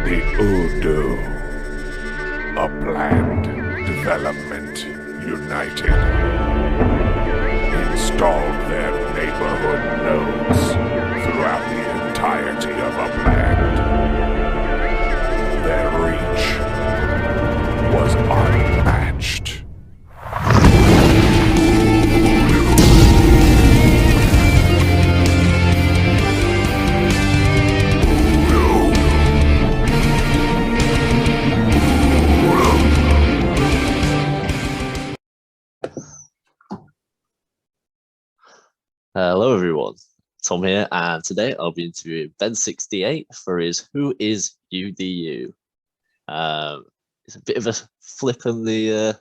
The UDU, a planned development united, installed their neighborhood nodes throughout the entirety of Upland. Their reach was unmatched. Hello everyone, Tom here, and today I'll be interviewing BEN68 for his Who is UDU? It's a bit of a flip on the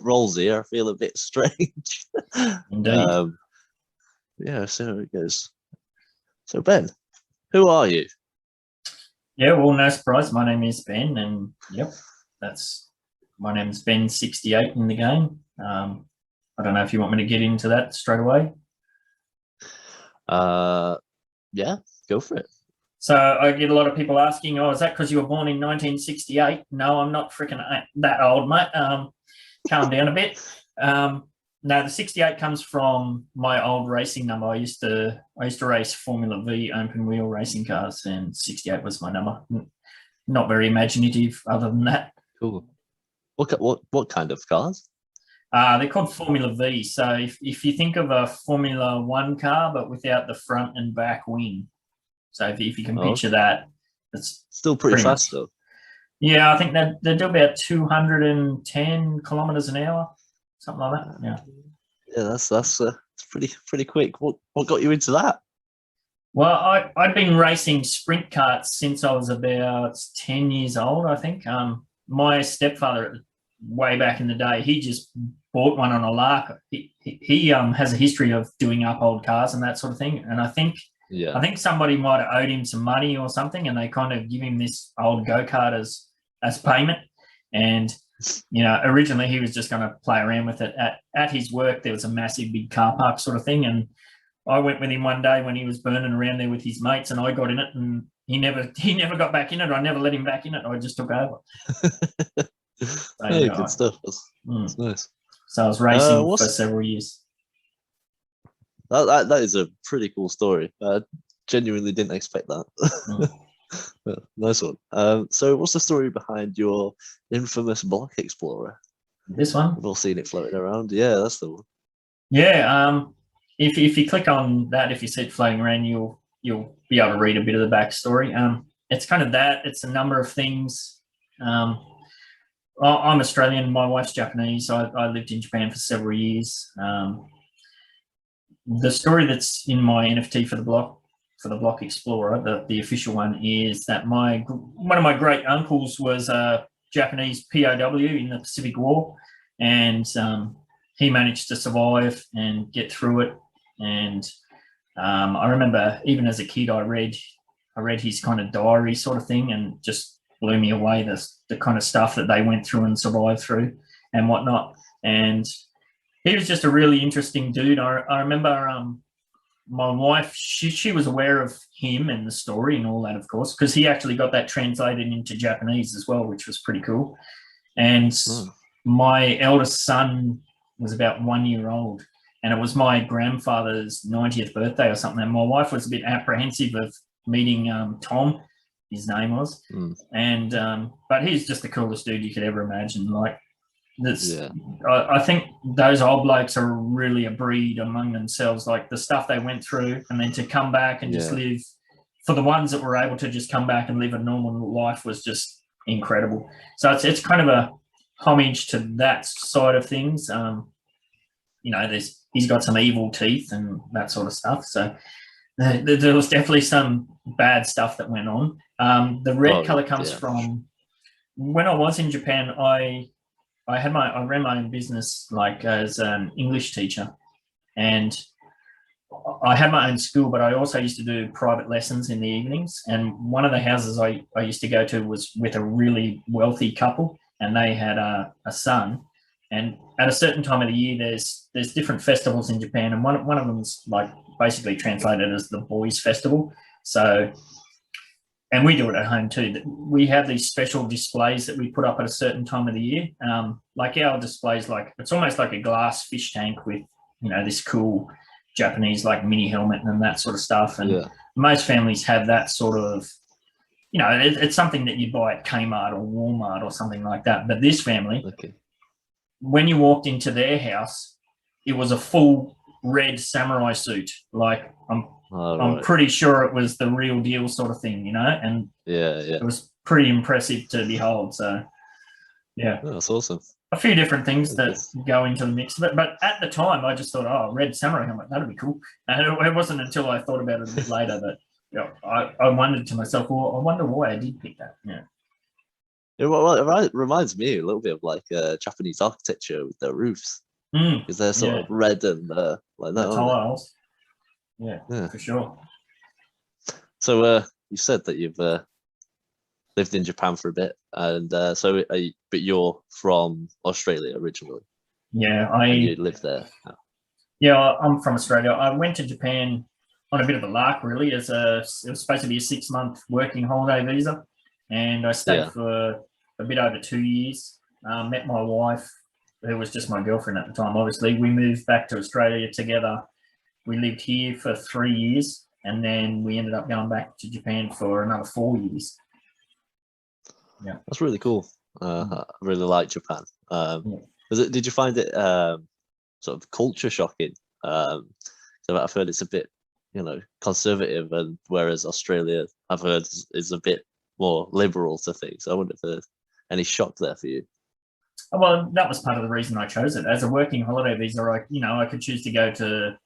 roles here. I feel a bit strange. Indeed. Yeah, so it goes. So Ben, who are you? Yeah, well, no surprise. My name is Ben, and yep, my name is BEN68 in the game. I don't know if you want me to get into that straight away. Yeah, go for it. So I get a lot of people asking, "Oh, is that because you were born in 1968?" No, I'm not freaking that old, mate. Calm down a bit. No, the 68 comes from my old racing number. I used to race Formula V open wheel racing cars, and 68 was my number. Not very imaginative, other than that. Cool. What kind of cars? They're called Formula V. So if you think of a Formula 1 car, but without the front and back wing. So if you can picture that, it's still pretty fast though. Yeah, I think they do about 210 kilometers an hour, something like that. Yeah. Yeah, that's pretty quick. What got you into that? Well, I'd been racing sprint karts since I was about 10 years old, I think. My stepfather, way back in the day, he just bought one on a lark. He has a history of doing up old cars and that sort of thing. And I think somebody might have owed him some money or something, and they kind of give him this old go-kart as payment. And originally he was just going to play around with it. At his work, there was a massive big car park sort of thing, and I went with him one day when he was burning around there with his mates, and I got in it, and he never got back in it. I never let him back in it. I just took over. Hey, good stuff. That's nice. So I was racing for several years. That is a pretty cool story. I genuinely didn't expect that. Nice one. So what's the story behind your infamous Block Explorer? This one? We've all seen it floating around. Yeah, that's the one. Yeah. If you click on that, if you see it floating around, you'll be able to read a bit of the backstory. It's kind of that. It's a number of things. I'm Australian. My wife's Japanese. I lived in Japan for several years. The story that's in my NFT for the Block Explorer, the official one, is that one of my great uncles was a Japanese POW in the Pacific War, and he managed to survive and get through it. And I remember even as a kid, I read his kind of diary sort of thing, and just blew me away, the kind of stuff that they went through and survived through and whatnot. And he was just a really interesting dude. I remember my wife, she was aware of him and the story and all that, of course, because he actually got that translated into Japanese as well, which was pretty cool. And my eldest son was about 1 year old, and it was my grandfather's 90th birthday or something. And my wife was a bit apprehensive of meeting Tom, his name was. And but he's just the coolest dude you could ever imagine. Like this, I think those old blokes are really a breed among themselves. Like the stuff they went through, and then to come back and just live. For the ones that were able to just come back and live a normal life was just incredible. So it's kind of a homage to that side of things. He's got some evil teeth and that sort of stuff. So there was definitely some bad stuff that went on. The red color comes from when I was in Japan. I ran my own business, like as an English teacher, and I had my own school, but I also used to do private lessons in the evenings. And one of the houses I used to go to was with a really wealthy couple, and they had a son. And at a certain time of the year, there's different festivals in Japan, and one of them's like basically translated as the Boys Festival. So and we do it at home too. We have these special displays that we put up at a certain time of the year. Like our displays, like it's almost like a glass fish tank with, you know, this cool Japanese like mini helmet and that sort of stuff. And most families have that sort of, you know, it's something that you buy at Kmart or Walmart or something like that. But this family, when you walked into their house, it was a full red samurai suit. Like I'm pretty sure it was the real deal sort of thing, you know, and it was pretty impressive to behold. So, that's awesome. A few different things that go into the mix, but at the time, I just thought, oh, red samurai helmet, that'd be cool. And it wasn't until I thought about it a bit later that, you know, I wondered to myself, well, I wonder why I did pick that. Yeah. Well, it reminds me a little bit of like Japanese architecture with their roofs. Because they're sort of red and like that. The tiles. Yeah, for sure. So you said that you've lived in Japan for a bit, and but you're from Australia originally. Yeah, and you live there. Yeah, I'm from Australia. I went to Japan on a bit of a lark, really. It was supposed to be a 6-month working holiday visa, and I stayed for a bit over 2 years. Met my wife, who was just my girlfriend at the time. Obviously, we moved back to Australia together. We lived here for 3 years, and then we ended up going back to Japan for another 4 years. Yeah, that's really cool. I really like Japan. Did you find it sort of culture shocking? So I've heard it's a bit, you know, conservative, and whereas Australia, I've heard, is a bit more liberal to things. I wonder if there's any shock there for you. Well, that was part of the reason I chose it. As a working holiday visa, I could choose to go to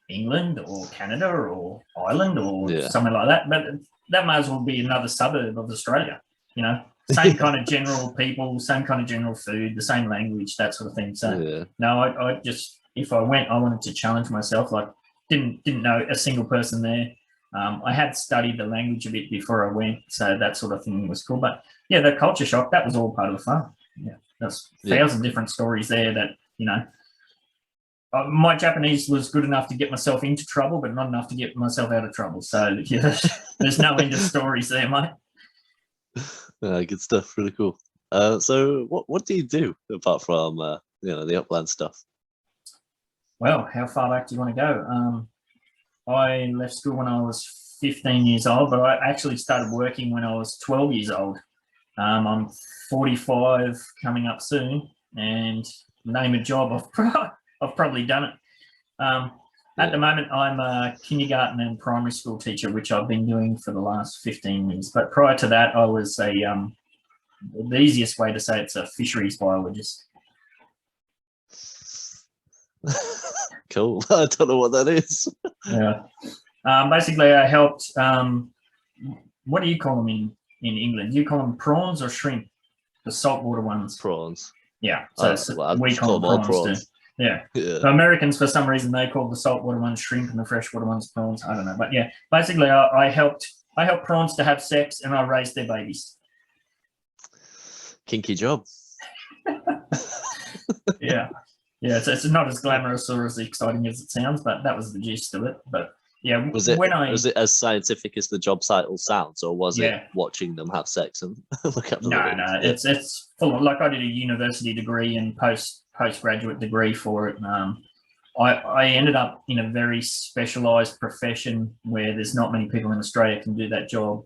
England or Canada or Ireland or somewhere like that, but that might as well be another suburb of Australia, you know, same kind of general people, same kind of general food, the same language, that sort of thing. So no, I just, if I went, I wanted to challenge myself. Like didn't know a single person there. I had studied the language a bit before I went, so that sort of thing was cool. But yeah, the culture shock, that was all part of the fun. Yeah, there's 1,000 different stories there that, you know, my Japanese was good enough to get myself into trouble, but not enough to get myself out of trouble. So yeah, there's no end of stories there, mate. Good stuff. Really cool. So what do you do apart from you know, the upland stuff? Well, how far back do you want to go? I left school when I was 15 years old, but I actually started working when I was 12 years old. I'm 45 coming up soon, and name a job, I've probably done it. At the moment, I'm a kindergarten and primary school teacher, which I've been doing for the last 15 years. But prior to that, I was the easiest way to say it's a fisheries biologist. Cool. I don't know what that is. Yeah. Basically, I helped. What do you call them in England? Do you call them prawns or shrimp? The saltwater ones. Prawns. Yeah. So we call them prawns too. Yeah. So Americans, for some reason, they call the saltwater ones shrimp and the freshwater ones prawns. I don't know, but yeah, basically, I helped prawns to have sex, and I raised their babies. Kinky job. Yeah. It's not as glamorous or as exciting as it sounds, but that was the gist of it. But yeah, was it as scientific as the job title sounds, or was it watching them have sex and look at them? No, it's full of, like, I did a university degree and postgraduate degree for it. I ended up in a very specialised profession where there's not many people in Australia can do that job.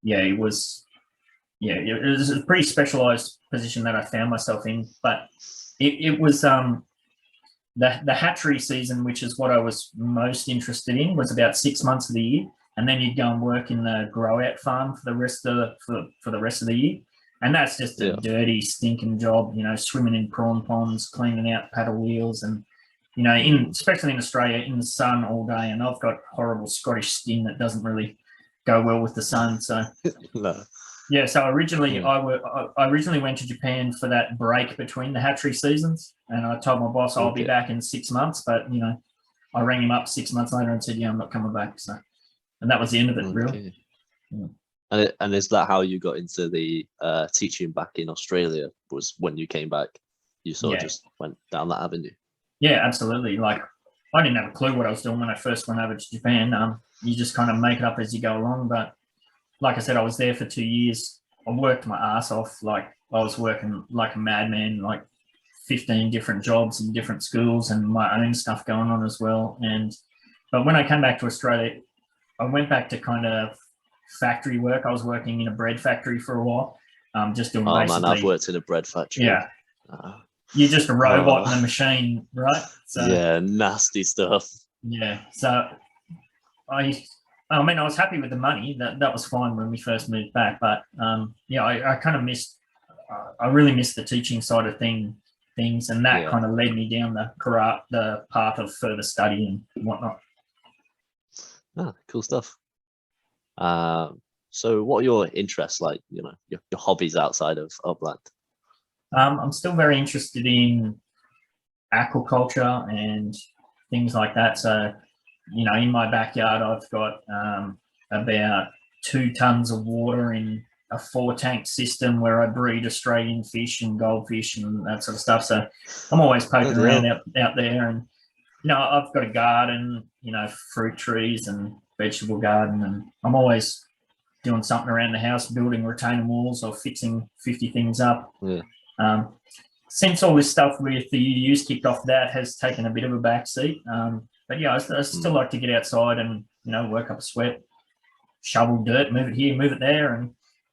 It was a pretty specialised position that I found myself in, but it was the hatchery season, which is what I was most interested in, was about 6 months of the year, and then you'd go and work in the grow out farm for the rest of the year, and that's just a dirty, stinking job. You know, swimming in prawn ponds, cleaning out paddle wheels, and you know, especially in Australia, in the sun all day. And I've got horrible Scottish skin that doesn't really go well with the sun. So no. Yeah, so originally I originally went to Japan for that break between the hatchery seasons, and I told my boss I'll be back in 6 months, but you know, I rang him up 6 months later and said, yeah, I'm not coming back. So, and that was the end of it, really. Yeah. And is that how you got into the teaching back in Australia? Was when you came back, you sort of just went down that avenue? Yeah, absolutely. Like, I didn't have a clue what I was doing when I first went over to Japan. You just kind of make it up as you go along, but like I said, I was there for 2 years. I worked my ass off. Like I was working like a madman, like 15 different jobs in different schools and my own stuff going on as well. But when I came back to Australia, I went back to kind of factory work. I was working in a bread factory for a while, just doing basically. Man, I've worked in a bread factory. Yeah. You're just a robot in a machine, right? So, yeah, nasty stuff. Yeah. So I mean, I was happy with the money. That was fine when we first moved back. But yeah, I kind of missed. I really missed the teaching side of things, and that kind of led me down the path of further study and whatnot. Ah, cool stuff. So what are your interests, like, you know, your hobbies outside of Upland? I'm still very interested in aquaculture and things like that. So, you know, in my backyard, I've got about 2 tons of water in a 4-tank system where I breed Australian fish and goldfish and that sort of stuff. So I'm always poking around out there. And, you know, I've got a garden, you know, fruit trees and vegetable garden. And I'm always doing something around the house, building retaining walls or fixing 50 things up. Yeah. Since all this stuff with the UDUs kicked off, that has taken a bit of a backseat. But yeah, I still like to get outside and, you know, work up a sweat, shovel dirt, move it here, move it there, and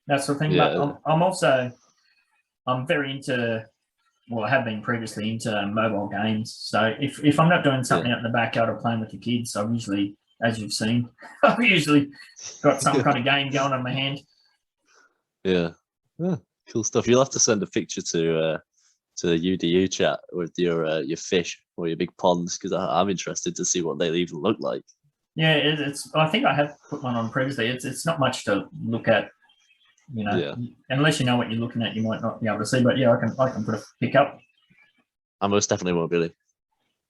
that sort of thing. Yeah. But I'm very into, well, I have been previously into mobile games. So if I'm not doing something out in the backyard or playing with the kids, I'm usually, as you've seen, I've usually got some kind of game going on my hand. Yeah. Cool stuff. You'll have to send a picture to the UDU chat with your fish or your big ponds, because I'm interested to see what they even look like. Yeah, it's. I think I have put one on previously. It's not much to look at, you know. Unless you know what you're looking at, you might not be able to see. But yeah, I can put a pick up. I most definitely won't be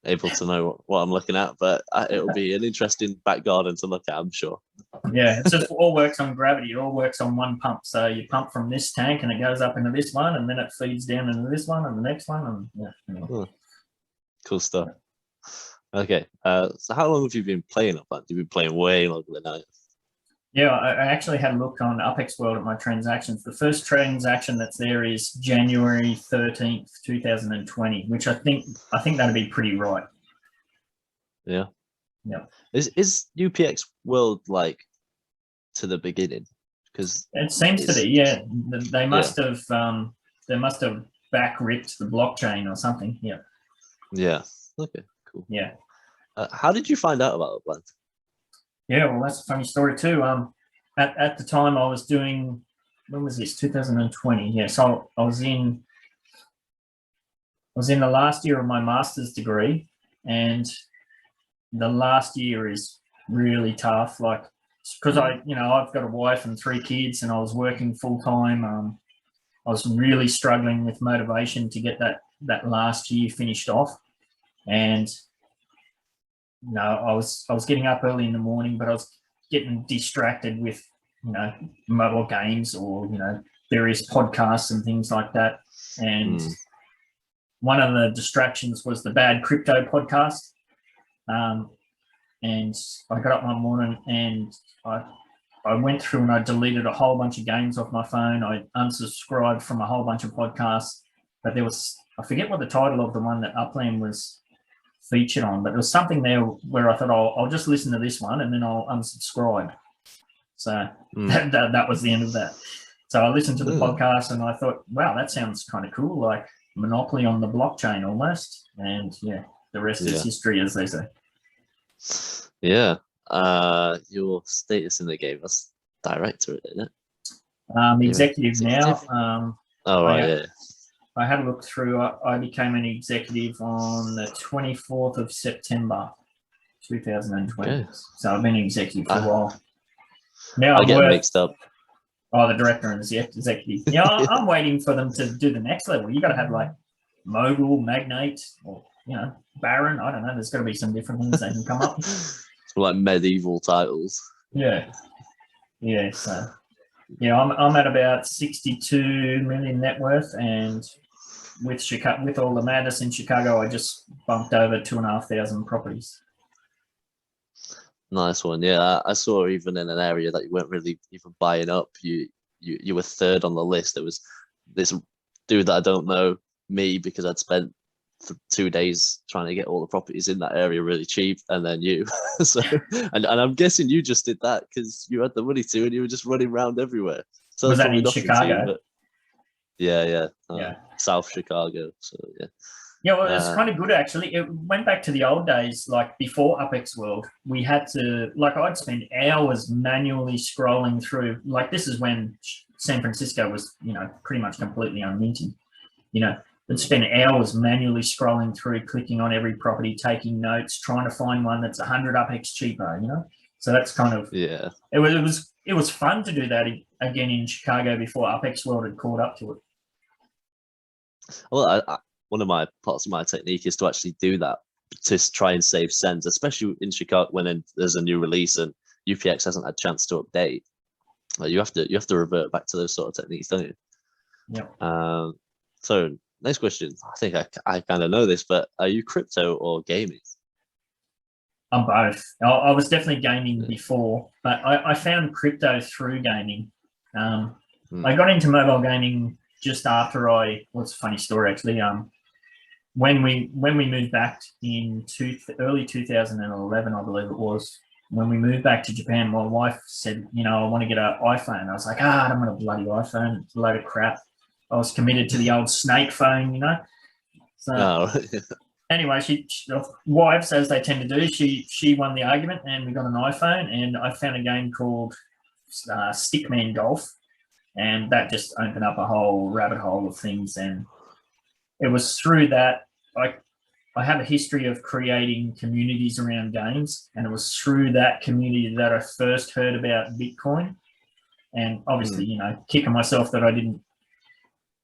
able to know what I'm looking at, but it'll be an interesting back garden to look at, I'm sure. Yeah, it just all works on gravity. It all works on one pump. So you pump from this tank and it goes up into this one, and then it feeds down into this one and the next one, and yeah. Anyway. Cool stuff. Okay, so how long have you been playing Upland? You've been playing way longer than I. Yeah, I actually had a look on Upex World at my transactions. The first transaction that's there is January 13th, 2020, which I think that'd be pretty right. Yeah. Yeah. Is UPX World like to the beginning? Because it seems to be. Yeah, they must have back ripped the blockchain or something. Yeah. Yeah. Okay. Cool. Yeah. How did you find out about Upland? Yeah, well, that's a funny story too. At the time I was doing, when was this? 2020. Yeah, so I was in the last year of my master's degree, and the last year is really tough. Like, because I've got a wife and 3 kids, and I was working full time. I was really struggling with motivation to get that last year finished off, and I was getting up early in the morning, but I was getting distracted with, mobile games or, various podcasts and things like that. And one of the distractions was the Bad Crypto podcast. And I got up one morning and I went through and I deleted a whole bunch of games off my phone. I unsubscribed from a whole bunch of podcasts, but I forget what the title of the one that Upland was featured on, but there was something there where I thought, I'll just listen to this one and then I'll unsubscribe. So that was the end of that. So I listened to the podcast and I thought, wow, that sounds kind of cool, like Monopoly on the blockchain almost. And yeah, the rest is history, as they say. Yeah. Your status in the game, that's director, isn't it? Executive now. Oh, right, I had a look through. I became an executive on the 24th of September, 2020. Okay. So I've been an executive for a while. Now I get mixed up. Oh, the director and the executive. Yeah, I'm waiting for them to do the next level. You got to have like mogul, magnate, or baron. I don't know. There's got to be some different things they can come up with. It's like medieval titles. Yeah. Yeah. So. Yeah, I'm at about 62 million net worth, and with all the madness in Chicago, I just bumped over 2,500 properties. Nice one. Yeah, I saw even in an area that you weren't really even buying up. You were third on the list. There was this dude that I don't know, me, because I'd spent 2 days trying to get all the properties in that area really cheap, and then you. So, and I'm guessing you just did that because you had the money to, and you were just running around everywhere. So Was that's that probably in nothing to you, Chicago? but yeah, Yeah. South Chicago. So yeah. Yeah, well, it's Uh, kind of good actually. It went back to the old days, like before UpX World. We had to, like, I'd spend hours manually scrolling through. Like, this is when San Francisco was, pretty much completely unminted. I'd spend hours manually scrolling through, clicking on every property, taking notes, trying to find one that's 100 UpX cheaper. So that's kind of yeah. it was fun to do that again in Chicago before UpX World had caught up to it. Well, one of my parts of my technique is to actually do that to try and save cents, especially in Chicago when there's a new release and UPX hasn't had a chance to update. You have to revert back to those sort of techniques, don't you? Yeah. So next question. I think I kind of know this, but are you crypto or gaming? I'm both. I was definitely gaming before, but I found crypto through gaming. I got into mobile gaming just after what's a funny story actually. When we moved back in early 2011, I believe it was, when we moved back to Japan, my wife said, I want to get an iPhone. I was like, I don't want a bloody iPhone. It's a load of crap. I was committed to the old snake phone, So anyway, wives, as they tend to do, she won the argument and we got an iPhone, and I found a game called Stickman Golf, and that just opened up a whole rabbit hole of things. And it was through that I have a history of creating communities around games, and it was through that community that I first heard about Bitcoin. And obviously, kicking myself that I didn't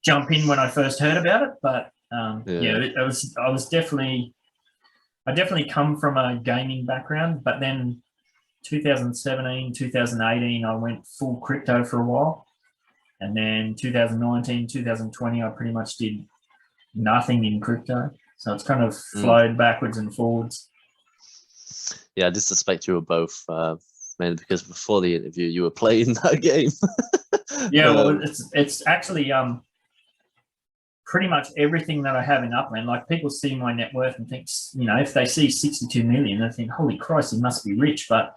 jump in when I first heard about it, but I definitely come from a gaming background, but then 2017, 2018, I went full crypto for a while. And then 2019, 2020, I pretty much did nothing in crypto. So it's kind of flowed backwards and forwards. Yeah, I did suspect you were both, mainly because before the interview you were playing that game. Yeah, well, it's actually pretty much everything that I have in Upland. Like, people see my net worth and think, if they see 62 million, they think, holy Christ, he must be rich. But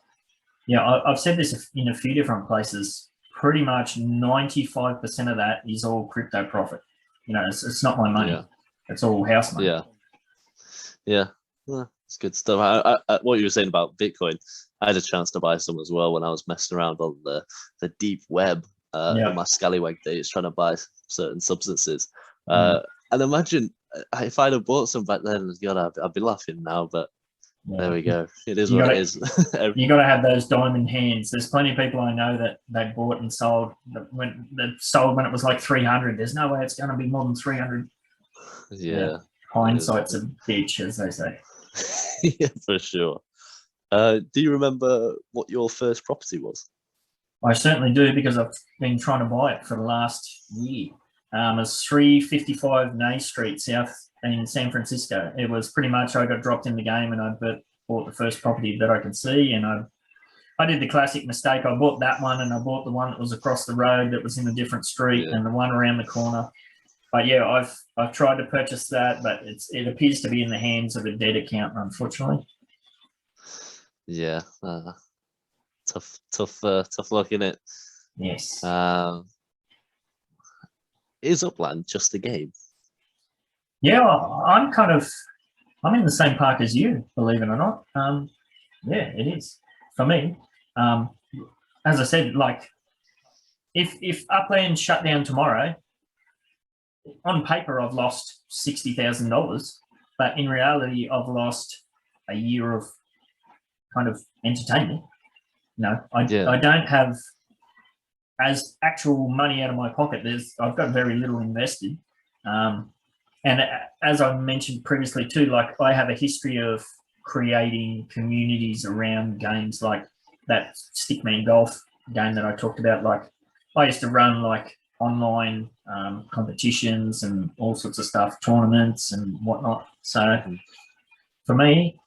I've said this in a few different places. Pretty much 95% of that is all crypto profit. It's not my money. Yeah. It's all house money. Yeah. Well, it's good stuff. I, what you were saying about Bitcoin, I had a chance to buy some as well when I was messing around on the deep web in my scallywag days trying to buy certain substances. And imagine if I'd have bought some back then, God, I'd be laughing now, but there we go. It is what it is. You got to have those diamond hands. There's plenty of people I know that they bought and sold when it was like 300. There's no way it's going to be more than 300. Yeah. Hindsight's a bitch, as they say. Yeah, for sure. Do you remember what your first property was? I certainly do, because I've been trying to buy it for the last year. It's 355 Nay Street, South in San Francisco. It was pretty much, I got dropped in the game and I bought the first property that I could see, and I did the classic mistake. I bought that one, and I bought the one that was across the road that was in a different street, and the one around the corner. But yeah, I've tried to purchase that, but it appears to be in the hands of a dead accountant, unfortunately. Yeah, tough luck, innit? Yes. Is Upland just a game? Yeah, I'm in the same park as you, believe it or not. Yeah, it is for me. As I said, like, if Upland shut down tomorrow, on paper I've lost $60,000, but in reality I've lost a year of kind of entertainment. I don't have as actual money out of my pocket. I've got very little invested. And as I mentioned previously too, like, I have a history of creating communities around games like that Stickman Golf game that I talked about. Like, I used to run like online competitions and all sorts of stuff, tournaments and whatnot. So for me,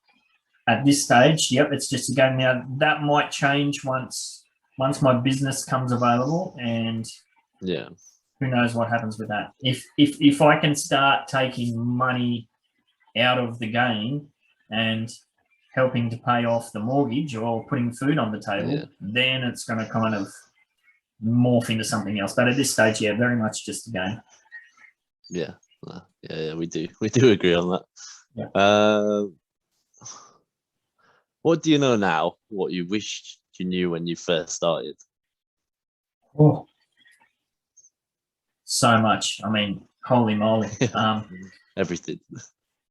at this stage, yep, it's just a game. Now that might change once my business comes available, and Yeah. who knows what happens with that. If I can start taking money out of the game and helping to pay off the mortgage or putting food on the table, Yeah. then it's going to kind of morph into something else. But at this stage, yeah, very much just a game. Yeah. Yeah, we do agree on that. Yeah. What do you know now? What you wished you knew when you first started? Oh, so much. I mean, holy moly. Everything.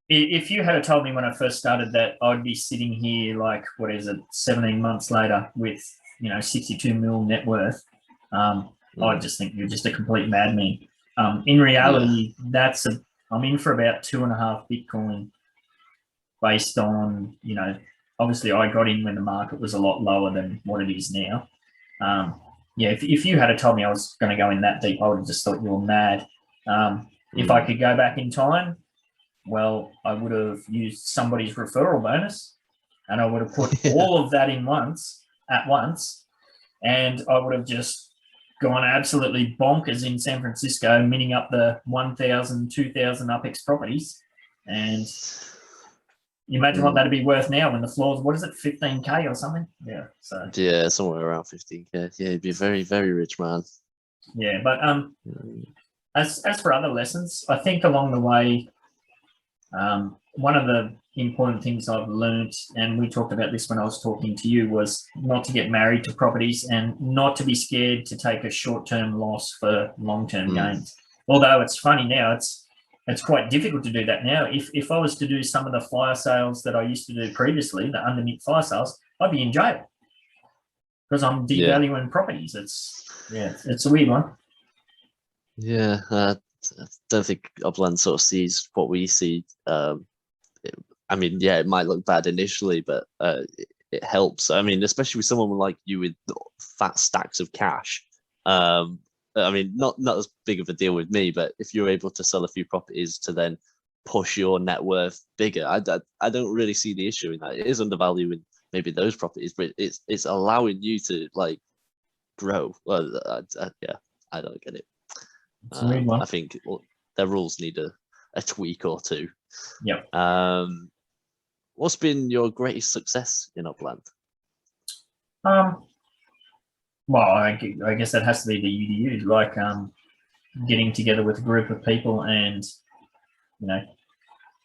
If you had told me when I first started that I'd be sitting here like, 17 months later with, 62 mil net worth, I'd just think you're just a complete madman. In reality, I'm in for about 2.5 Bitcoin based on, obviously I got in when the market was a lot lower than what it is now. If you had told me I was going to go in that deep, I would have just thought you were mad. If I could go back in time, well, I would have used somebody's referral bonus, and I would have put all of that in at once, and I would have just gone absolutely bonkers in San Francisco, minting up the 1,000, 2,000 UPEX properties. And you imagine what that'd be worth now when the floor's, what is it, 15K or something? Yeah. So yeah, somewhere around 15K. Yeah, you'd be a very, very rich man. Yeah, but as for other lessons, I think along the way, one of the important things I've learned, and we talked about this when I was talking to you, was not to get married to properties and not to be scared to take a short-term loss for long-term gains. Although it's funny now, it's quite difficult to do that now. If I was to do some of the fire sales that I used to do previously, the underneath fire sales, I'd be in jail because I'm devaluing properties. It's a weird one. Yeah, I don't think Upland sort of sees what we see. I mean, yeah, it might look bad initially, but it helps. I mean, especially with someone like you with fat stacks of cash. I mean, not as big of a deal with me, but if you're able to sell a few properties to then push your net worth bigger, I don't really see the issue in that. It is undervaluing maybe those properties, but it's allowing you to like grow. Well, yeah, I don't get it. It's a weird one. I think their rules need a tweak or two. Yep. What's been your greatest success in Upland? Well, I guess that has to be the UDU, like getting together with a group of people, and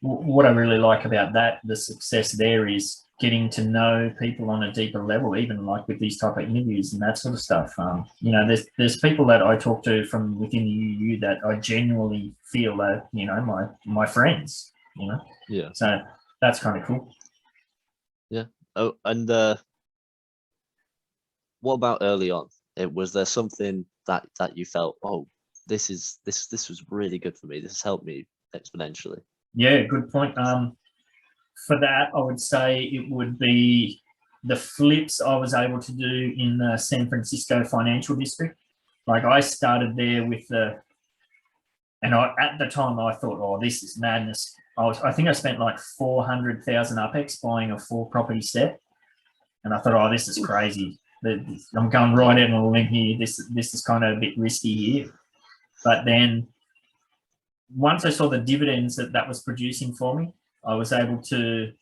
what I really like about that, the success there, is getting to know people on a deeper level, even like with these type of interviews and that sort of stuff. There's people that I talk to from within the UU that I genuinely feel that my friends. Yeah. So that's kind of cool. Yeah. Oh, and what about early on? Was there something that you felt, oh, this was really good for me. This has helped me exponentially. Yeah, good point. For that, I would say it would be the flips I was able to do in the San Francisco financial district. Like I started there with at the time I thought, oh, this is madness. I think I spent like 400,000 UPEX buying a 4-property set, and I thought, oh, this is crazy. I'm going right out on a limb here. This is kind of a bit risky here. But then once I saw the dividends that was producing for me, I was able to,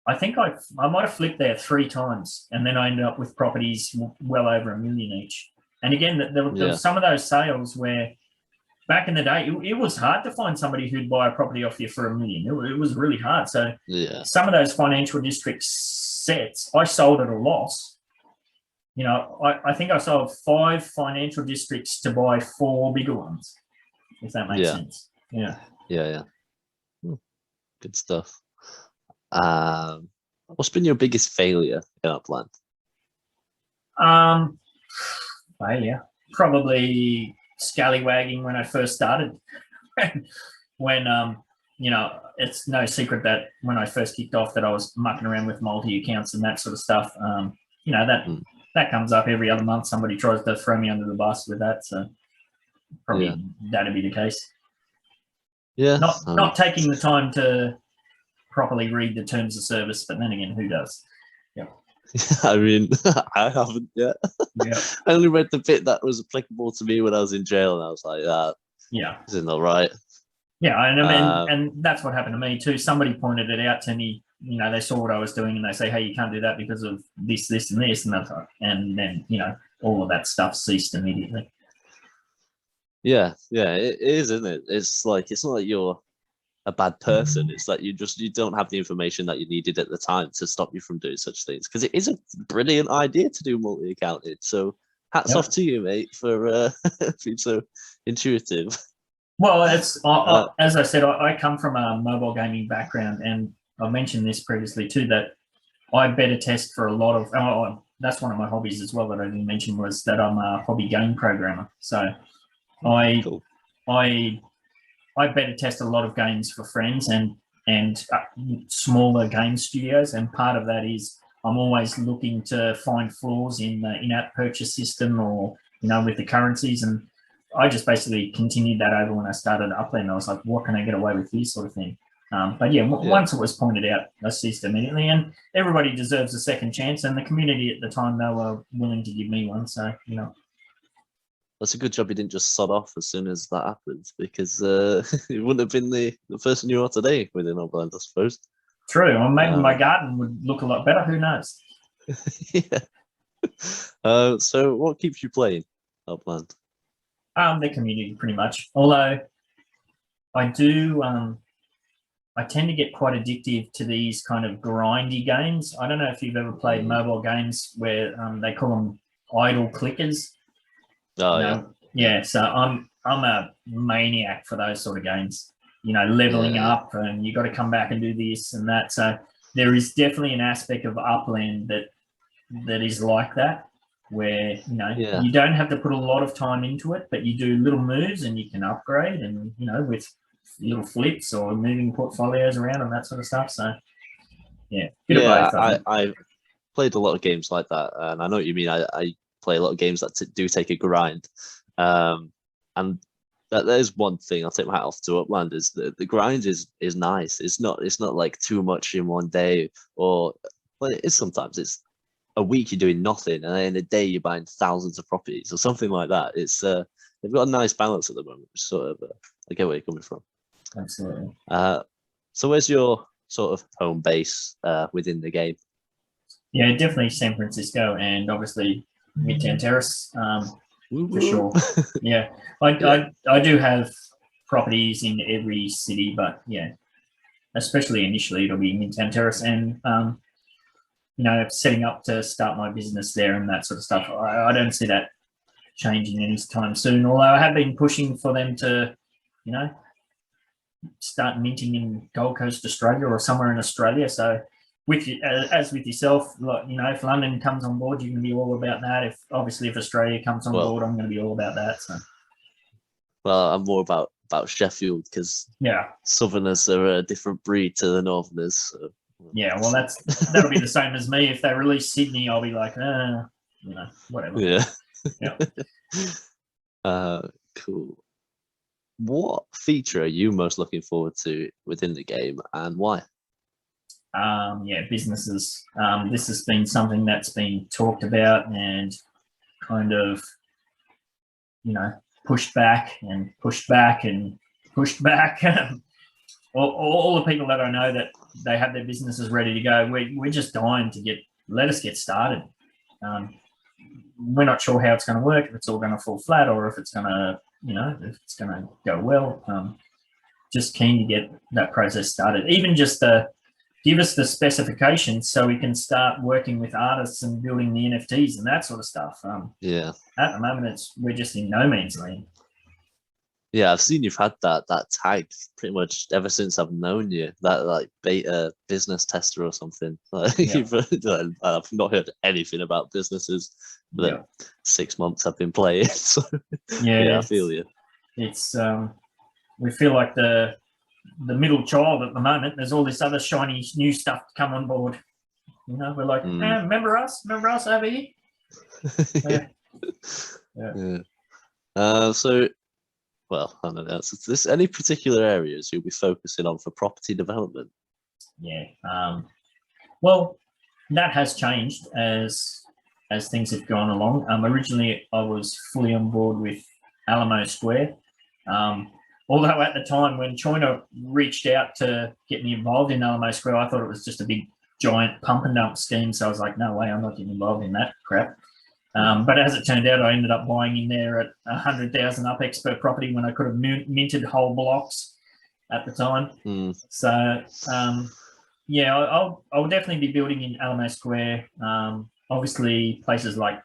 I think I might have flipped there 3 times, and then I ended up with properties well over $1 million each. And again, there were some of those sales where back in the day, it was hard to find somebody who'd buy a property off you for $1 million. It was really hard. So some of those financial district sets, I sold at a loss. I think I sold 5 financial districts to buy 4 bigger ones, if that makes sense. Yeah. Good stuff. What's been your biggest failure in Upland? Failure? Probably scallywagging when I first started. when it's no secret that when I first kicked off that I was mucking around with multi-accounts and that sort of stuff. That comes up every other month. Somebody tries to throw me under the bus with that. So probably that'd be the case. Yeah. Not taking the time to properly read the terms of service, but then again, who does? I mean, I haven't yet. Yeah. I only read the bit that was applicable to me when I was in jail, and I was like, Yeah. isn't all right. Yeah, and I mean, and that's what happened to me too. Somebody pointed it out to me. You know, they saw what I was doing, and they say, "Hey, you can't do that because of this, this, and this," and that's and then all of that stuff ceased immediately. Yeah, it is, isn't it? It's like it's not like you're a bad person. It's like you don't have the information that you needed at the time to stop you from doing such things. Because it is a brilliant idea to do multi-accounting. So hats off to you, mate, for being so intuitive. Well, it's as I said, I come from a mobile gaming background, and I mentioned this previously too, that I beta test for a lot of. Oh, that's one of my hobbies as well that I didn't mention, was that I'm a hobby game programmer. So I beta test a lot of games for friends and smaller game studios, and part of that is I'm always looking to find flaws in the in-app purchase system, or with the currencies, and I just basically continued that over when I started Upland. I was like, what can I get away with here, sort of thing. But once it was pointed out, I ceased immediately, and everybody deserves a second chance, and the community at the time, they were willing to give me one. So That's a good job you didn't just sod off as soon as that happened, because it wouldn't have been the person you are today within Upland, I suppose. True, or maybe my garden would look a lot better. Who knows? Yeah. So what keeps you playing Upland? The community, pretty much. Although I do, I tend to get quite addictive to these kind of grindy games. I don't know if you've ever played mobile games where they call them idle clickers. Oh, yeah. So I'm a maniac for those sort of games. Leveling up, and you got to come back and do this and that. So there is definitely an aspect of Upland that is like that, where you don't have to put a lot of time into it, but you do little moves and you can upgrade, and with little flips or moving portfolios around and that sort of stuff. So bit of both. I played a lot of games like that, and I know what you mean. I play a lot of games that do take a grind, and there's one thing I'll take my hat off to Upland, is that the grind is nice. It's not like too much in one day, or it is sometimes. It's a week you're doing nothing, and then in a day you're buying thousands of properties or something like that. It's they've got a nice balance at the moment, which sort of I get where you're coming from. Absolutely. So where's your sort of home base within the game? Yeah, definitely San Francisco, and obviously Midtown Terrace, for sure. Yeah, I do have properties in every city, but especially initially it'll be Midtown Terrace, and setting up to start my business there and that sort of stuff. I don't see that changing anytime soon, although I have been pushing for them to, start minting in Gold Coast, Australia, or somewhere in Australia. So as with yourself, like, if London comes on board, you're going to be all about that. If Australia comes on board, I'm going to be all about that. So. Well, I'm more about Sheffield, because Southerners are a different breed to the Northerners. So. Yeah, well, that'll be the same as me. If they release Sydney, I'll be like, whatever. Yeah. Cool. What feature are you most looking forward to within the game, and why? Businesses. This has been something that's been talked about and kind of, pushed back and pushed back and pushed back. all the people that I know that they have their businesses ready to go, we're just dying to let us get started. We're not sure how it's going to work, if it's all going to fall flat, or if it's going to, if it's going to go well. Just keen to get that process started. Even just give us the specifications so we can start working with artists and building the NFTs and that sort of stuff. At the moment, we're just in no man's land. Yeah, I've seen you've had that tag pretty much ever since I've known you. That like beta business tester or something. I've not heard anything about businesses for the 6 months I've been playing. So I feel you. It's we feel like the middle child at the moment. There's all this other shiny new stuff to come on board. We're like, remember us over here? So. Well, I don't know. Is there any particular areas you'll be focusing on for property development? yeah. Well, that has changed as things have gone along. Originally, I was fully on board with Alamo Square. Although at the time when China reached out to get me involved in Alamo Square, I thought it was just a big giant pump and dump scheme. So I was like, no way, I'm not getting involved in that crap. But as it turned out, I ended up buying in there at 100,000 UPEX per property when I could have minted whole blocks at the time. So yeah, I'll definitely be building in Alamo Square. Obviously, places like,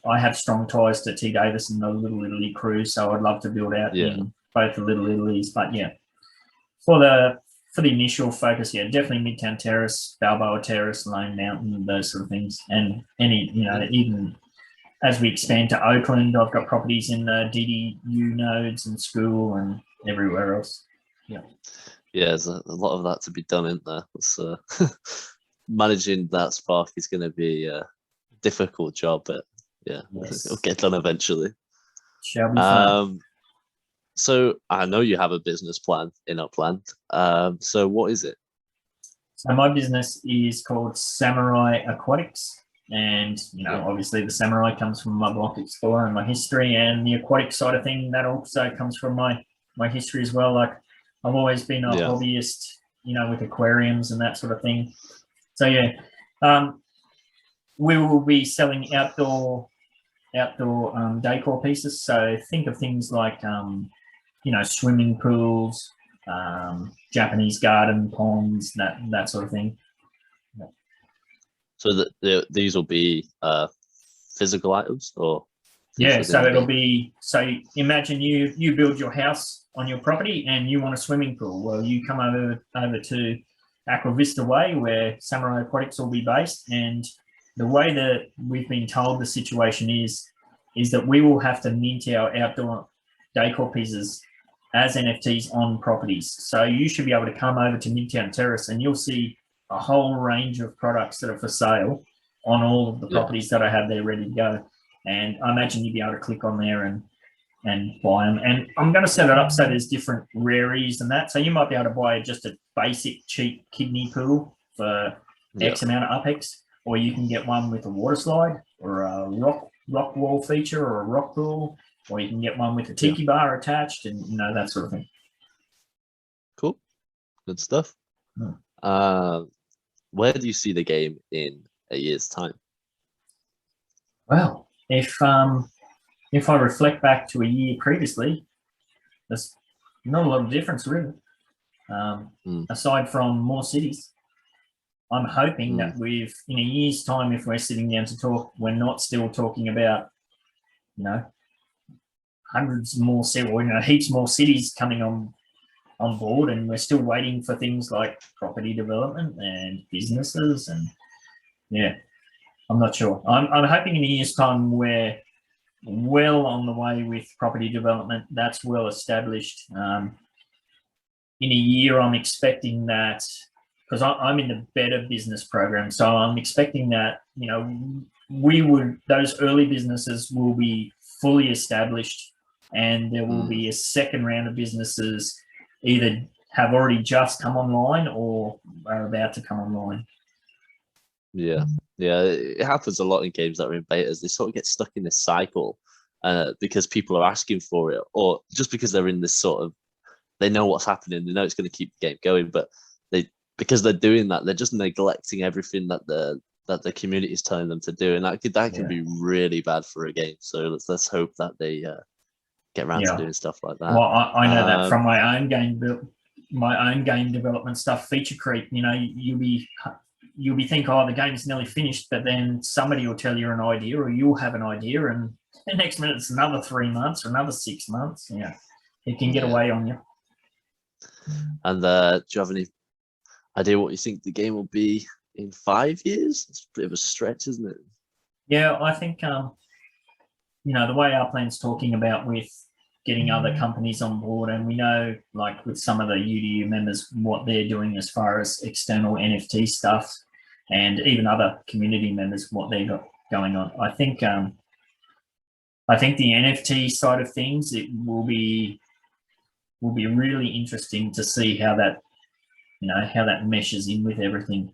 I have strong ties to T Davis and the Little Italy crew, so I'd love to build out in both the Little Italies. But yeah, for the initial focus, yeah, definitely Midtown Terrace, Balboa Terrace, Lone Mountain, those sort of things. And any, even as we expand to Oakland, I've got properties in the DDU nodes and school and everywhere else. Yeah. Yeah, there's a lot of that to be done, isn't there? It's, managing that spark is going to be a difficult job, but yeah, it'll get done eventually. Shall be fun. So I know you have a business plan in Upland. So what is it? So my business is called Samurai Aquatics. And, obviously the Samurai comes from my Block Explorer and my history, and the aquatic side of thing, that also comes from my history as well. Like, I've always been a hobbyist, with aquariums and that sort of thing. So yeah, we will be selling outdoor decor pieces. So think of things like, swimming pools, Japanese garden ponds, that sort of thing. So these will be physical items, or yeah. So it'll be, so imagine you build your house on your property and you want a swimming pool. Well, you come over to Aqua Vista Way, where Samurai Aquatics will be based, and the way that we've been told the situation is that we will have to mint our outdoor decor pieces as NFTs on properties. So you should be able to come over to Midtown Terrace and you'll see a whole range of products that are for sale on all of the properties that I have there ready to go. And I imagine you'd be able to click on there and buy them. And I'm going to set it up so there's different rarities and that. So you might be able to buy just a basic cheap kidney pool for X amount of UPEX, or you can get one with a water slide or a rock wall feature or a rock pool, or you can get one with a tiki bar attached and, that sort of thing. Cool. Good stuff. Where do you see the game in a year's time? Well, if I reflect back to a year previously, there's not a lot of difference really. Aside from more cities, I'm hoping that in a year's time, if we're sitting down to talk, we're not still talking about, hundreds more cities, or heaps more cities coming on board, and we're still waiting for things like property development and businesses, and I'm not sure. I'm hoping in a year's time we're well on the way with property development. That's well established. In a year, I'm expecting that, because I'm in the Better Business program, so I'm expecting that those early businesses will be fully established, and there will be a second round of businesses either have already just come online or are about to come online. Yeah, it happens a lot in games that are in betas. They sort of get stuck in this cycle because people are asking for it, or just because they're in this sort of, they know what's happening, they know it's going to keep the game going, but because they're doing that, they're just neglecting everything that the community is telling them to do, and that can be really bad for a game. So let's hope that they get around to doing stuff like that. Well, I know that from my own game development stuff, feature creep. You'll be thinking, oh, the game's nearly finished, but then somebody will tell you an idea, or you'll have an idea, and the next minute it's another 3 months or another 6 months. Yeah, it can get away on you. And do you have any idea what you think the game will be in 5 years? It's a bit of a stretch, isn't it? Yeah, I think the way our plan's talking about with getting other companies on board, and we know, like with some of the UDU members, what they're doing as far as external NFT stuff, and even other community members, what they've got going on. I think the NFT side of things, it will be really interesting to see how that how that meshes in with everything.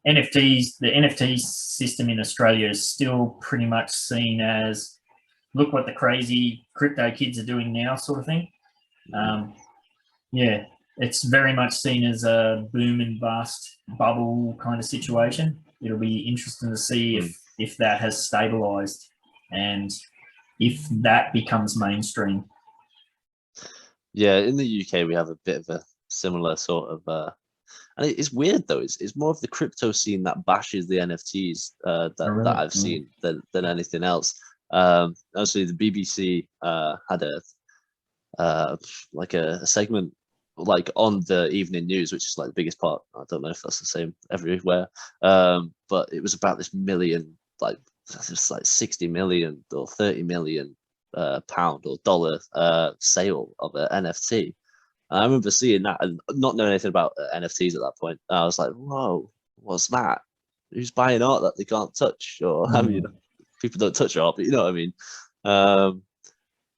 NFTs, the NFT system in Australia is still pretty much seen as, look what the crazy crypto kids are doing now, sort of thing. Yeah, it's very much seen as a boom and bust bubble kind of situation. It'll be interesting to see if that has stabilized and if that becomes mainstream. Yeah, in the UK we have a bit of a similar sort of and it's weird though. It's more of the crypto scene that bashes the NFTs that I've seen than anything else. Actually, the BBC had like a segment like on the evening news, which is like the biggest part. I don't know if that's the same everywhere, but it was about this million, like just like 60 million or 30 million pound or dollar sale of an NFT. I remember seeing that and not knowing anything about NFTs at that point. I was like, "Whoa, what's that? Who's buying art that they can't touch?" Or I mean, people don't touch art, but you know what I mean.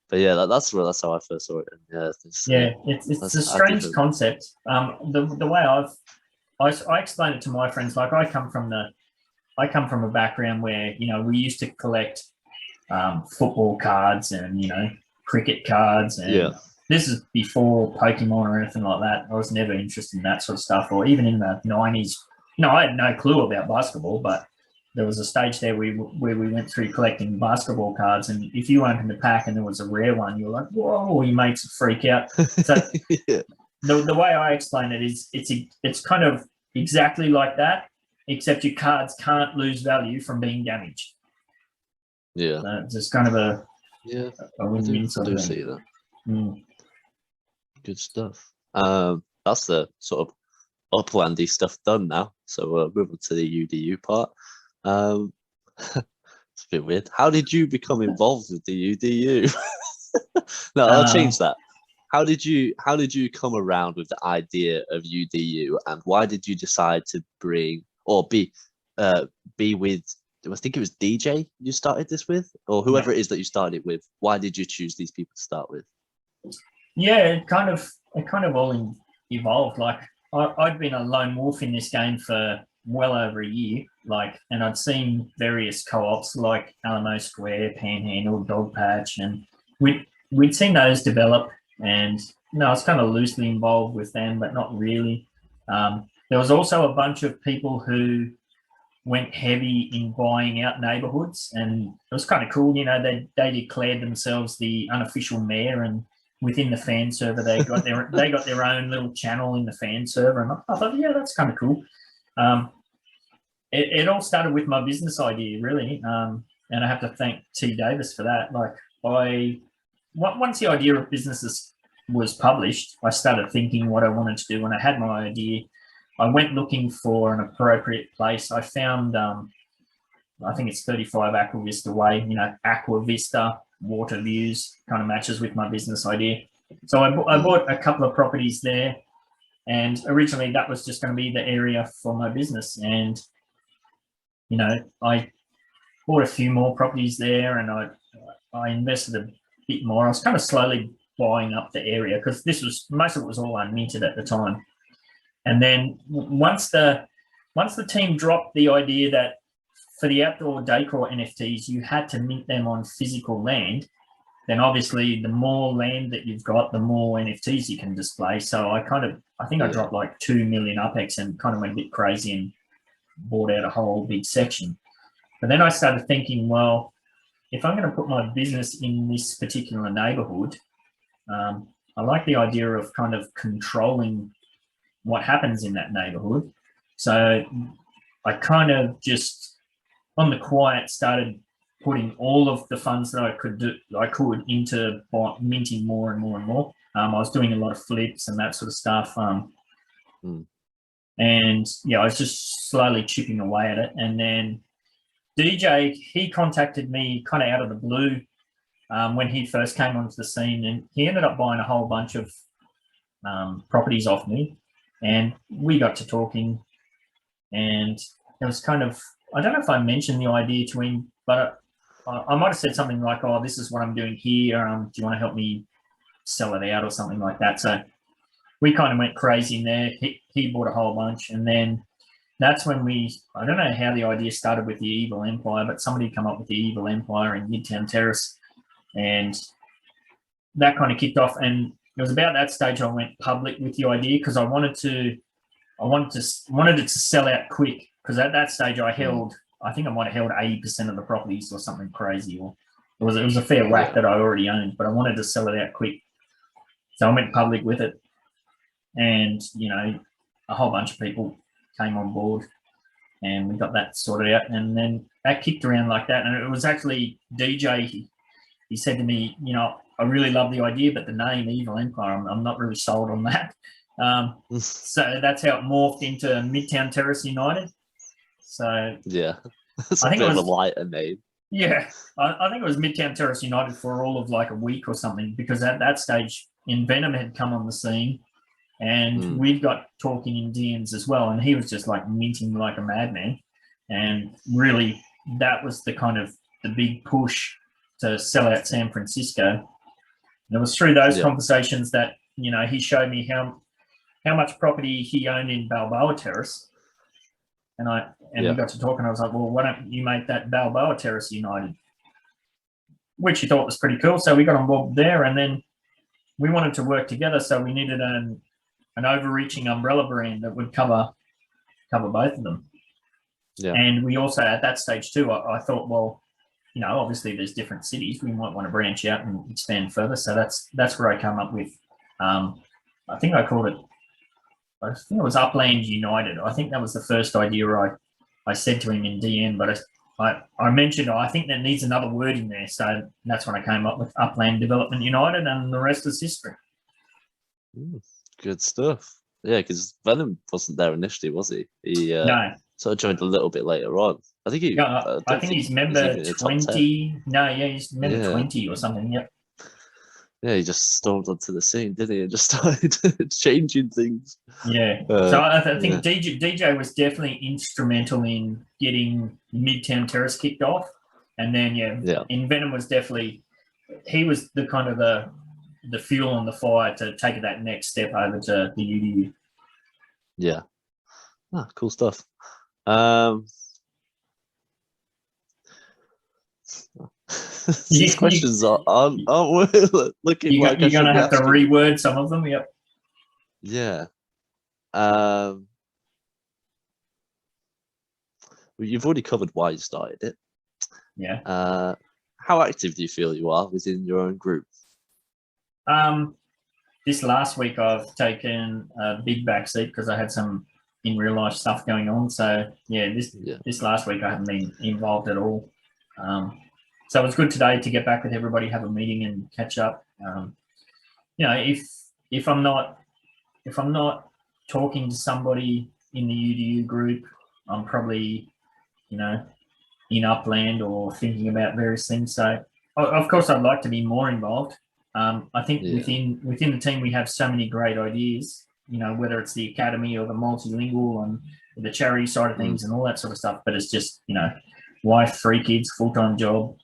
But yeah, that's how I first saw it. And yeah, it's a strange concept. The way I explain it to my friends, like I come from a background where we used to collect football cards and cricket cards, and this is before Pokemon or anything like that. I was never interested in that sort of stuff, or even in the 90s. I had no clue about basketball, but there was a stage there where we went through collecting basketball cards, and if you opened the pack and there was a rare one, you're like, whoa, your mates would freak out. So the way I explain it is it's kind of exactly like that, except your cards can't lose value from being damaged. Yeah. So it's just kind of a win-win sort of thing. See that. Good stuff. That's the sort of uplandy stuff done now. So we'll move on to the UDU part. It's a bit weird. How did you become involved with the UDU? No, I'll change that. How did you come around with the idea of UDU, and why did you decide to bring or be with? I think it was DJ you started this with, or whoever it is that you started with. Why did you choose these people to start with? Yeah, it kind of all evolved. Like I'd been a lone wolf in this game for well over a year, and I'd seen various co-ops like Alamo Square, Panhandle, Dog Patch, and we'd seen those develop, and I was kind of loosely involved with them, but not really. There was also a bunch of people who went heavy in buying out neighborhoods, and it was kind of cool. They declared themselves the unofficial mayor, and within the fan server, they got their own little channel in the fan server, and I thought, yeah, that's kind of cool. It all started with my business idea, really, and I have to thank T. Davis for that. Once the idea of businesses was published, I started thinking what I wanted to do, and I had my idea. I went looking for an appropriate place. I found, I think it's 35 Aqua Vista Way, Aqua Vista, water views, kind of matches with my business idea. So I bought a couple of properties there, and originally that was just going to be the area for my business. And, I bought a few more properties there, and I invested a bit more. I was kind of slowly buying up the area because most of it was all unminted at the time. And then once the team dropped the idea that for the outdoor decor NFTs, you had to mint them on physical land, then obviously the more land that you've got, the more NFTs you can display. So I think I dropped like 2 million UPEX and kind of went a bit crazy and bought out a whole big section. But then I started thinking, well, if I'm going to put my business in this particular neighborhood, I like the idea of kind of controlling what happens in that neighborhood. So I kind of just on the quiet started putting all of the funds that I could into minting more and more and more. I was doing a lot of flips and that sort of stuff. And I was just slowly chipping away at it. And then DJ, he contacted me kind of out of the blue when he first came onto the scene, and he ended up buying a whole bunch of properties off me. And we got to talking, and it was kind of, I don't know if I mentioned the idea to him, but I might have said something like, oh, this is what I'm doing here. Do you want to help me sell it out or something like that? So we kind of went crazy in there. He bought a whole bunch, and then that's when I don't know how the idea started with the Evil Empire, but somebody come up with the Evil Empire in Midtown Terrace, and that kind of kicked off. And it was about that stage I went public with the idea, because I wanted it to sell out quick, because at that stage I think I might have held 80% of the properties or something crazy, or it was a fair whack that I already owned, but I wanted to sell it out quick. So I went public with it, and a whole bunch of people came on board, and we got that sorted out. And then that kicked around like that. And it was actually DJ. He said to me, I really love the idea, but the name Evil Empire, I'm not really sold on that. So that's how it morphed into Midtown Terrace United. So yeah, it's I a think bit it of was a lighter name. Yeah, I think it was Midtown Terrace United for all of like a week or something, because at that stage, Venom had come on the scene, and we'd got talking in DMs as well, and he was just like minting like a madman. And really, that was the kind of the big push to sell out San Francisco. And it was through those conversations that he showed me how much property he owned in Balboa Terrace, and we got to talk, and I was like, well, why don't you make that Balboa Terrace United? Which he thought was pretty cool. So we got on board there, and then we wanted to work together. So we needed an overreaching umbrella brand that would cover both of them. Yeah. And we also, at that stage too, I thought, well, obviously there's different cities. We might want to branch out and expand further. So that's where I came up with, I think I called it, I think it was Upland United. I think that was the first idea I said to him in DM, but I mentioned, I think that needs another word in there. So that's when I came up with Upland Development United, and the rest is history. Good stuff. Yeah, because Venom wasn't there initially, was he? He no. sort of joined a little bit later on. I think he. I think he's member 20. No, yeah, he's member 20 or something. Yep. Yeah, he just stormed onto the scene, didn't he? And just started changing things. Yeah. So I think DJ was definitely instrumental in getting Midtown Terrace kicked off. And then, in Venom was definitely, he was the kind of the fuel on the fire to take that next step over to the UDU. Yeah. Cool stuff. These questions aren't looking like you're going to have to reword some of them. Yep. Yeah. You've already covered why you started it. Yeah. How active do you feel you are within your own group? This last week I've taken a big backseat because I had some in real life stuff going on. So this last week I haven't been involved at all. So it was good today to get back with everybody, have a meeting and catch up. If I'm not talking to somebody in the UDU group, I'm probably, in Upland or thinking about various things. So of course I'd like to be more involved. I think within the team we have so many great ideas, whether it's the academy or the multilingual and the charity side of things and all that sort of stuff. But it's just, wife, 3 kids, full-time job.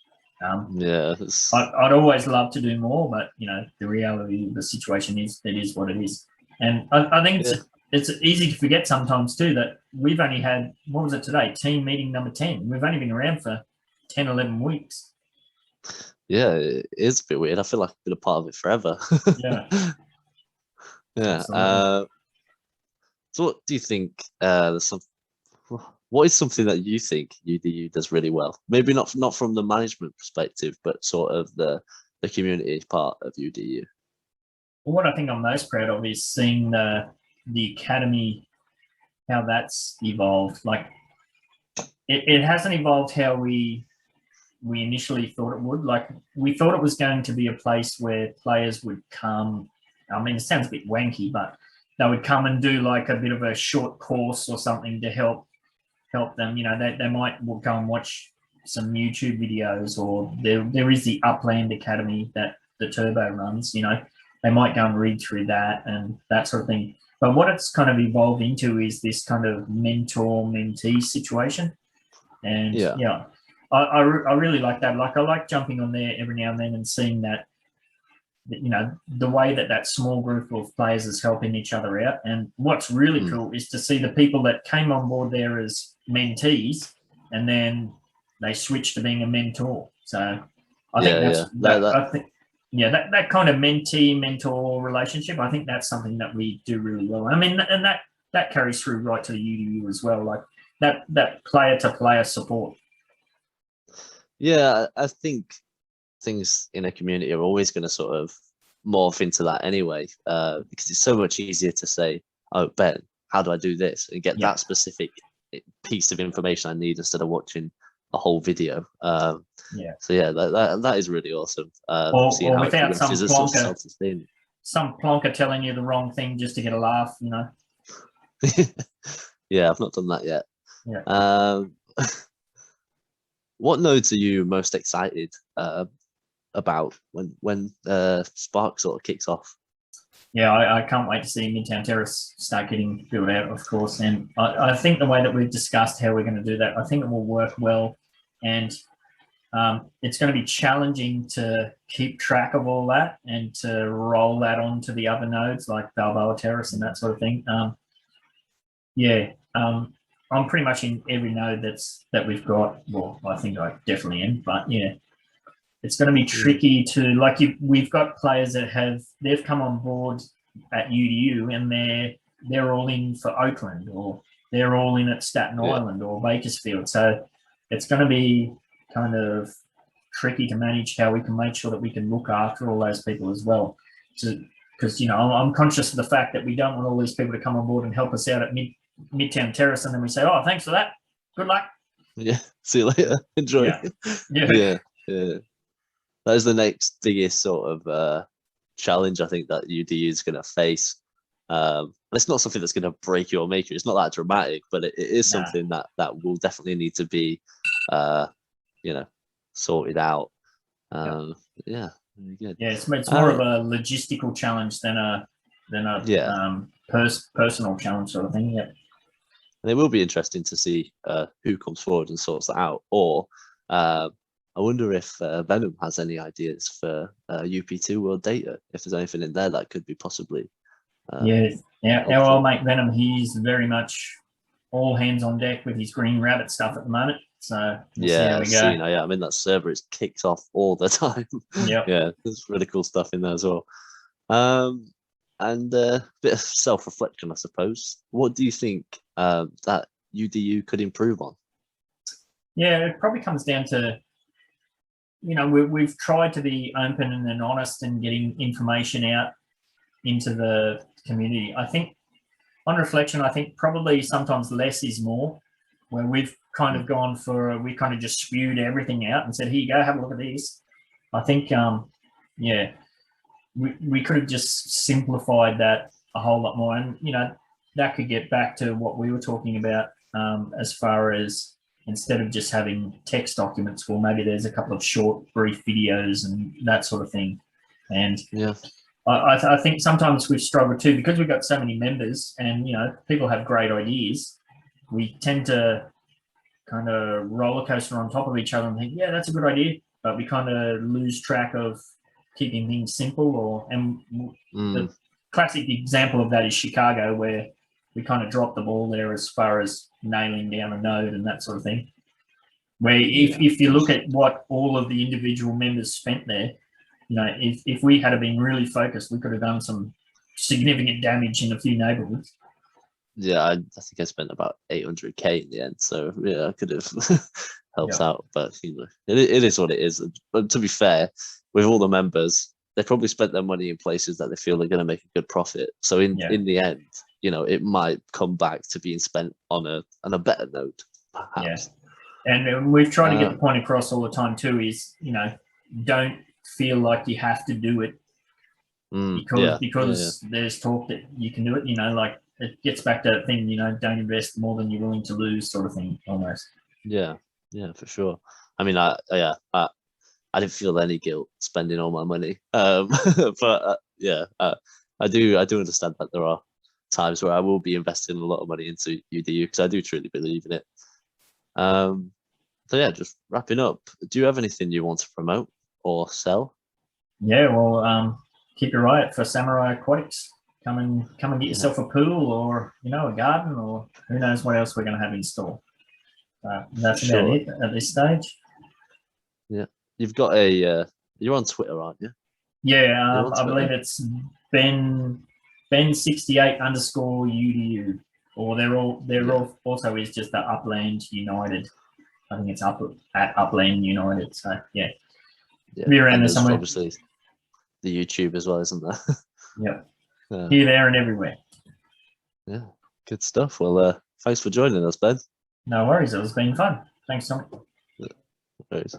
I'd always love to do more, but the reality of the situation is it is what it is. And I think it's easy to forget sometimes too that we've only had, what was it today, team meeting number 10. We've only been around for 10, 11 weeks. Yeah, it is a bit weird. I feel like I've been a part of it forever. Yeah. So what do you think what is something that you think UDU does really well? Maybe not from the management perspective, but sort of the community part of UDU. Well, what I think I'm most proud of is seeing the academy, how that's evolved. Like it hasn't evolved how we initially thought it would. Like we thought it was going to be a place where players would come. I mean, it sounds a bit wanky, but they would come and do like a bit of a short course or something to help them. They might go and watch some YouTube videos, or there is the Upland Academy that the Turbo runs. They might go and read through that and that sort of thing. But what it's kind of evolved into is this kind of mentor-mentee situation. And I really like that. Like I like jumping on there every now and then and seeing that the way that small group of players is helping each other out. And what's really cool is to see the people that came on board there as mentees, and then they switched to being a mentor. So I think that kind of mentee-mentor relationship, I think that's something that we do really well. I mean, and that carries through right to the UDU as well, like that player-to-player support. Yeah, I think things in a community are always going to sort of morph into that anyway, because it's so much easier to say, oh, Ben, how do I do this? And get that specific piece of information I need instead of watching a whole video. So yeah, that is really awesome. Or without some plonker telling you the wrong thing just to get a laugh, Yeah, I've not done that yet. Yeah. What nodes are you most excited about when Spark sort of kicks off? Yeah, I can't wait to see Midtown Terrace start getting built out, of course. And I think the way that we've discussed how we're going to do that, I think it will work well. And it's going to be challenging to keep track of all that and to roll that onto the other nodes like Balboa Terrace and that sort of thing. I'm pretty much in every node that we've got. Well, I think I definitely am, but yeah, it's going to be tricky to, like, we've got players that they've come on board at UDU and they're all in for Oakland, or they're all in at Staten Island or Bakersfield. So it's going to be kind of tricky to manage how we can make sure that we can look after all those people as well. Because, I'm conscious of the fact that we don't want all these people to come on board and help us out at Midtown Terrace, and then we say, oh, thanks for that, good luck. Yeah, see you later, enjoy. Yeah. That is the next biggest sort of challenge I think that UDU is going to face. And it's not something that's going to break you or make you. It's not that dramatic, but it is something that will definitely need to be sorted out. Yeah, really good. Yeah, it's more of a logistical challenge than a personal challenge sort of thing. Yeah. And it will be interesting to see who comes forward and sorts that out. Or I wonder if Venom has any ideas for UP2 World Data, if there's anything in there that could be possibly. Our old mate Venom, he's very much all hands on deck with his Green Rabbit stuff at the moment. So I'm in that server. It's kicked off all the time. Yeah, there's really cool stuff in there as well. And a bit of self-reflection, I suppose. What do you think that UDU could improve on? Yeah, it probably comes down to, we've tried to be open and honest and getting information out into the community. I think, on reflection, I think probably sometimes less is more, where we've kind of gone we kind of just spewed everything out and said, here you go, have a look at this. I think, we could have just simplified that a whole lot more. And, that could get back to what we were talking about as far as, instead of just having text documents, well, maybe there's a couple of short, brief videos and that sort of thing. And I think sometimes we've struggled too, because we've got so many members and, people have great ideas. We tend to kind of roller coaster on top of each other and think, yeah, that's a good idea. But we kind of lose track of keeping things simple. The classic example of that is Chicago, where we kind of dropped the ball there as far as nailing down a node and that sort of thing. Where if you look at what all of the individual members spent there, if we had been really focused, we could have done some significant damage in a few neighborhoods. Yeah, I think I spent about 800k in the end, so yeah, I could have helped out. But it is what it is. But to be fair, with all the members, they probably spent their money in places that they feel they're going to make a good profit. So in the end, it might come back to being spent on a better note, perhaps. Yeah, and we've tried to get the point across all the time too. Is don't feel like you have to do it because there's talk that you can do it. Like it gets back to that thing. Don't invest more than you're willing to lose, sort of thing, almost. Yeah, for sure. I mean, I didn't feel any guilt spending all my money, but I do understand that there are times where I will be investing a lot of money into UDU because I do truly believe in it. So yeah, just wrapping up. Do you have anything you want to promote or sell? Yeah, well, keep your eye out for Samurai Aquatics. Come and get yourself a pool, or a garden, or who knows what else we're going to have in store. That's about it at this stage. Yeah, you've got a. You're on Twitter, aren't you? Yeah, I believe it's BEN68 _ UDU, or they're also is just the Upland United. I think it's at Upland United. So yeah, be around there somewhere. Obviously, the YouTube as well, isn't there? Yep. Here, there, and everywhere. Yeah, good stuff. Well, thanks for joining us, Ben. No worries. It's been fun. Thanks, Tom. No worries.